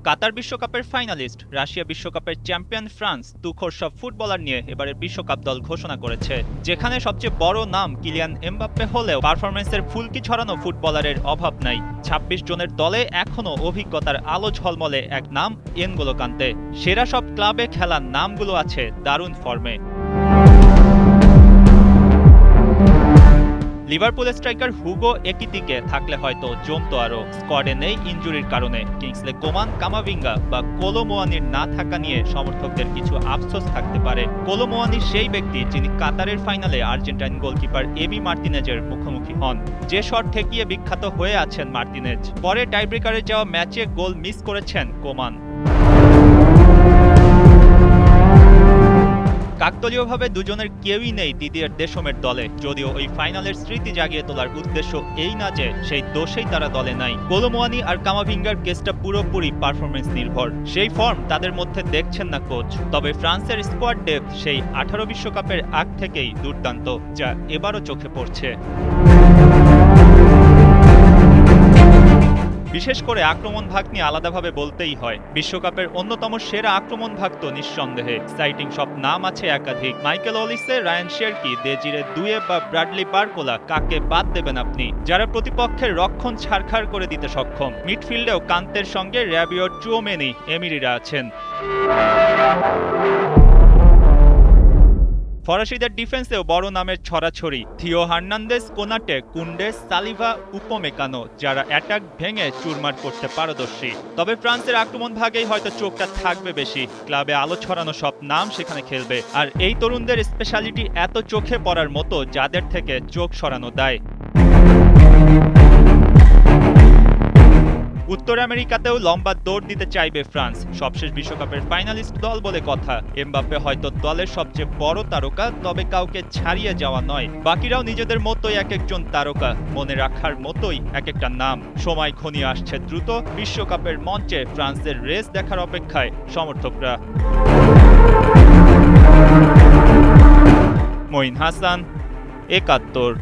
কাতার বিশ্বকাপের finalist, Russia বিশ্বকাপের champion France তুখোর সব ফুটবলার নিয়ে এবারের বিশ্বকাপ দল ঘোষণা করেছে, যেখানে সবচেয়ে বড় নাম কিলিয়ান এমবাপ্পে হলেও পারফরমেন্সের ফুলকি ছড়ানো ফুটবলারের অভাব নাই। ২৬ জনের দলে এখনও অভিজ্ঞতার আলো ঝলমলে এক নাম এনগোলো কান্তে। সেরা সব ক্লাবে খেলার নামগুলো আছে দারুণ ফর্মে। লিভারপুল স্ট্রাইকার হুগো একিতিকে থাকলে হয়তো জমতো আরও। স্কোয়াডে নেই ইনজুরির কারণে। কিংসলে কোমান, কামাভিঙ্গা বা কোলো মুয়ানির না থাকা নিয়ে সমর্থকদের কিছু আফসোস থাকতে পারে। কোলো মুয়ানি সেই ব্যক্তি যিনি কাতারের ফাইনালে আর্জেন্টাইন গোলকিপার এমি মার্তিনেজের মুখোমুখি হন। যে শট ঠেকিয়ে বিখ্যাত হয়ে আছেন মার্তিনেজ। পরে টাইব্রেকারে যাওয়া ম্যাচে গোল মিস করেছেন কোমান। কাকতালীয়ভাবে দুজনের কেউই নেই দিদিয়ের দেশমের দলে, যদিও ওই ফাইনালের স্মৃতি জাগিয়ে তোলার উদ্দেশ্য এই না যে সেই দোষেই তারা দলে নাই। কোলো মুয়ানি আর কামাভিঙ্গার কেসটা পুরোপুরি পারফরমেন্স নির্ভর। সেই ফর্ম তাদের মধ্যে দেখছেন না কোচ। তবে ফ্রান্সের স্কোয়াড ডেপথ সেই 18 বিশ্বকাপের আগ থেকেই দুর্দান্ত, যা এবারও চোখে পড়ছে। বিশেষ করে আক্রমণ ভাগ নিয়ে আলাদাভাবে বলতেই হয়। বিশ্বকাপের অন্যতম সেরা আক্রমণ ভাগ তো নিঃসন্দেহে। এক্সাইটিং সব নাম আছে একাধিক। মাইকেল অলিসে, রায়ান শেরকি, দেজিরে দুয়ে বা ব্র্যাডলি বারকোলা, কাকে বাদ দেবেন আপনি, যারা প্রতিপক্ষের রক্ষণ ছাড়খাড় করে দিতে সক্ষম। মিডফিল্ডেও কান্তের সঙ্গে র্যাবিও, চুওমেনি, এমিরিরা আছেন। ফরাসিদের ডিফেন্সেও বড় নামের ছড়াছড়ি। থিও হার্নান্দেজ, কোনাটে, কুন্ডেস, সালিভা, উপমেকানো, যারা অ্যাটাক ভেঙে চুরমার করতে পারদর্শী। তবে ফ্রান্সের আক্রমণ ভাগেই হয়তো চোখটা থাকবে বেশি। ক্লাবে আলো ছড়ানো সব নাম সেখানে খেলবে। আর এই তরুণদের স্পেশালিটি এত চোখে পড়ার মতো যাদের থেকে চোখ সরানো দায়। উত্তর আমেরিকাতেও লম্বা দৌড় দিতে চাইবে ফ্রান্স। সবশেষ বিশ্বকাপের ফাইনালিস্ট দল বলে কথা। এমবাপ্পে হয়তো দলের সবচেয়ে বড় তারকা, তবে কাউকে ছাড়িয়ে যাওয়া নয়। বাকিরাও নিজেদের মতোই এক একজন তারকা, মনে রাখার মতোই এক একটা নাম। সময় ঘনিয়ে আসছে দ্রুত। বিশ্বকাপের মঞ্চে ফ্রান্সের রেস দেখার অপেক্ষায় সমর্থকরা। মঈন হাসান, ৭১।